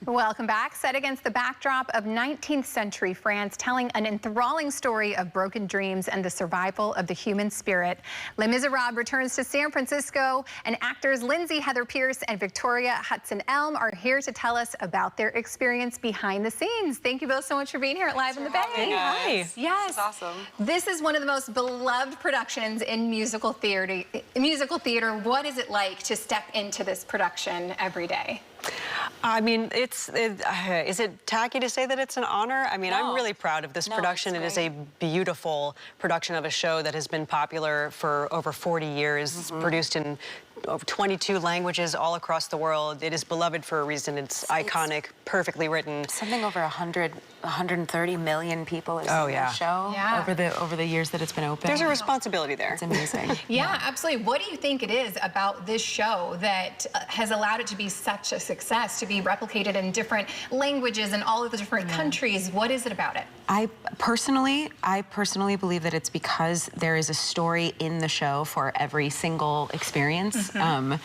Welcome back. Set against the backdrop of 19th century France, telling an enthralling story of broken dreams and the survival of the human spirit. Les Misérables returns to San Francisco, and actors Lindsay, Pearce, and Victoria Huston-Elem are here to tell us about their experience behind the sines. Thank you both so much for being here at Live in the Bay. Hi. Yes. This is awesome. This is one of the most beloved productions in musical theater. What is it like to step into this production every day? I mean, is it tacky to say that it's an honor? I mean, I'm really proud of this production. It is a beautiful production of a show that has been popular for over 40 years. It's produced in over 22 languages all across the world. It is beloved for a reason. It's iconic, perfectly written. Something over 130 million people has seen the show over the years that it's been open. There's a responsibility there. It's amazing. Yeah, absolutely. What do you think it is about this show that has allowed it to be such a success, to be replicated in different languages and all of the different countries? What is it about it? I personally believe that it's because there is a story in the show for every single experience. And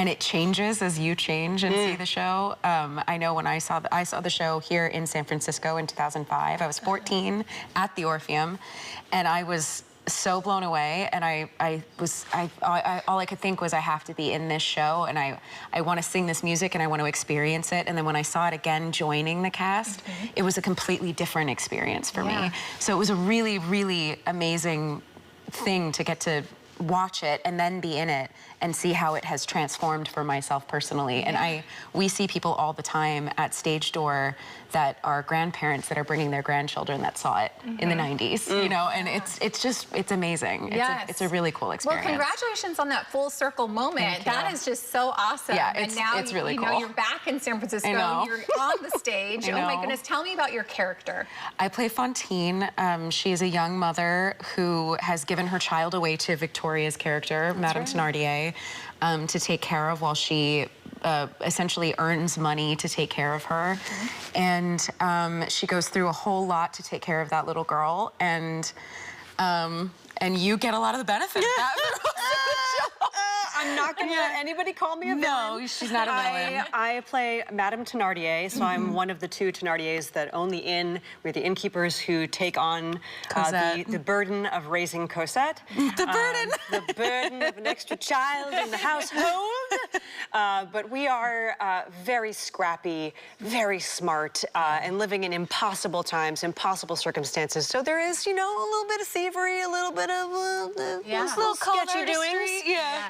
it changes as you change and see the show. I know when I saw the show here in San Francisco in 2005. I was 14 at the Orpheum, and I was so blown away. And all I could think was, I have to be in this show, and I want to sing this music, and I want to experience it. And then when I saw it again, joining the cast, it was a completely different experience for me. So it was a really, really amazing thing to get to watch it and then be in it and see how it has transformed for myself personally. And we see people all the time at Stage Door that are grandparents that are bringing their grandchildren that saw it in the 90s, you know, and it's amazing. It's a really cool experience. Well, congratulations on that full circle moment. That is just so awesome. Yeah, and now it's really you cool. know, you're back in San Francisco. You're on the stage. Oh my goodness, tell me about your character. I play Fantine. She is a young mother who has given her child away to Victoria's character, Madame Thénardier, to take care of while she essentially earns money to take care of her. And she goes through a whole lot to take care of that little girl, and you get a lot of the benefit of that. I'm not going to let anybody call me a villain. No, she's not a villain. I play Madame Thénardier, so I'm one of the two Thénardiers that own the inn. We're the innkeepers who take on the burden of raising Cosette. The burden of an extra child in the household. But we are very scrappy, very smart, and living in impossible times, impossible circumstances. So there is, you know, a little bit of thievery, a little bit of little sketchy doings,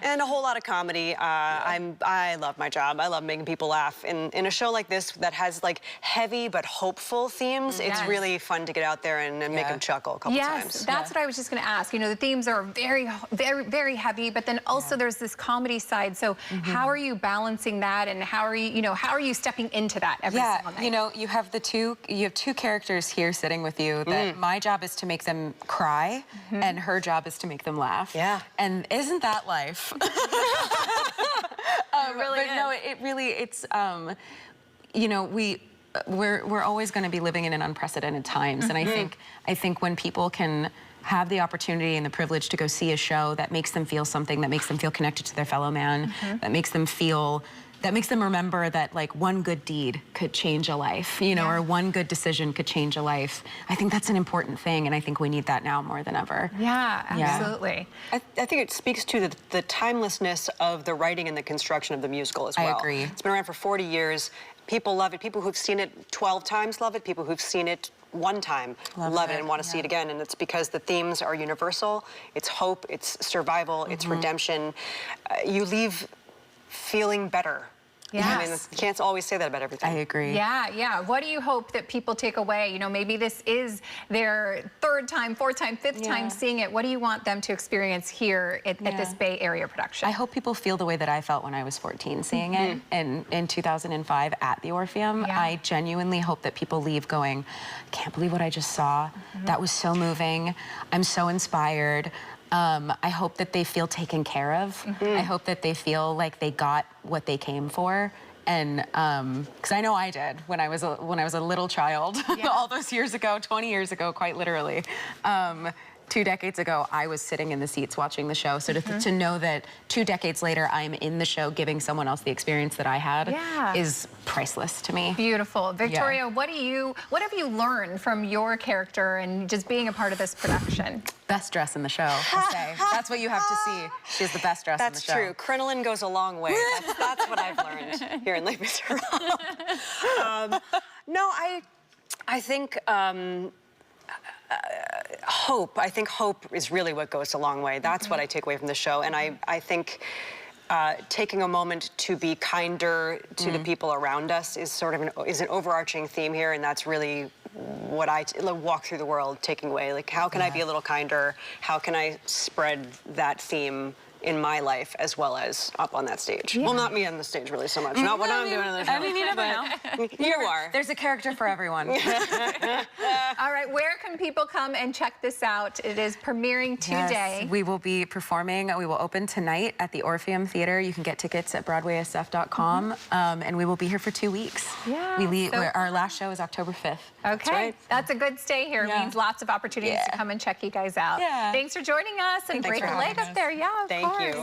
and a whole lot of comedy. I love my job. I love making people laugh. In a show like this that has like heavy but hopeful themes, it's really fun to get out there and make them chuckle a couple times. Yes, that's what I was just going to ask. You know, the themes are very, very, very heavy, but then also there's this comedy side. So how are you balancing that, and how are you stepping into that every single night? You know, you have two characters here sitting with you that my job is to make them cry, and her job is to make them laugh. Yeah. And isn't that life? You know, we're always going to be living in unprecedented times, and I think when people can have the opportunity and the privilege to go see a show that makes them feel something, that makes them feel connected to their fellow man, that makes them remember that like one good deed could change a life, you know, or one good decision could change a life. I think that's an important thing, and I think we need that now more than ever. Yeah, absolutely. I think it speaks to the timelessness of the writing and the construction of the musical as well. I agree. It's been around for 40 years. People love it. People who've seen it 12 times love it. People who've seen it one time love it and want to see it again, and it's because the themes are universal. It's hope, it's survival, it's redemption. You leave feeling better. Yes. I mean, you can't always say that about everything. I agree. Yeah. What do you hope that people take away? You know, maybe this is their third time, fourth time, fifth time seeing it. What do you want them to experience here at this Bay Area production? I hope people feel the way that I felt when I was 14 seeing it in 2005 at the Orpheum. I genuinely hope that people leave going, I can't believe what I just saw. That was so moving. I'm so inspired. I hope that they feel taken care of. I hope that they feel like they got what they came for. And because I know I did when I was a little child, all those years ago, 20 years ago, quite literally. 2 decades ago, I was sitting in the seats watching the show. So to know that 2 decades later, I'm in the show giving someone else the experience that I had is priceless to me. Beautiful. Victoria, what have you learned from your character and just being a part of this production? Best dress in the show, I'll say. That's what you have to see. She's the best dress in the show. That's true. Crinoline goes a long way. That's what I've learned here in Les Misérables. No, I think hope. I think hope is really what goes a long way. That's what I take away from the show. And I think taking a moment to be kinder to the people around us is sort of an overarching theme here, and that's really what I walk through the world taking away. Like, how can I be a little kinder? How can I spread that theme in my life as well as up on that stage? Yeah. Well, not me on the stage really so much. Not what I'm doing on the show. I mean, you never know. You are. There's a character for everyone. All right, where can people come and check this out? It is premiering today. Yes, we will be performing. We will open tonight at the Orpheum Theater. You can get tickets at BroadwaySF.com. And we will be here for 2 weeks. Yeah. Our last show is October 5th. Okay, that's a good stay here. It means lots of opportunities to come and check you guys out. Thanks for joining us, and break a leg up there. Yeah, of course. Thank you.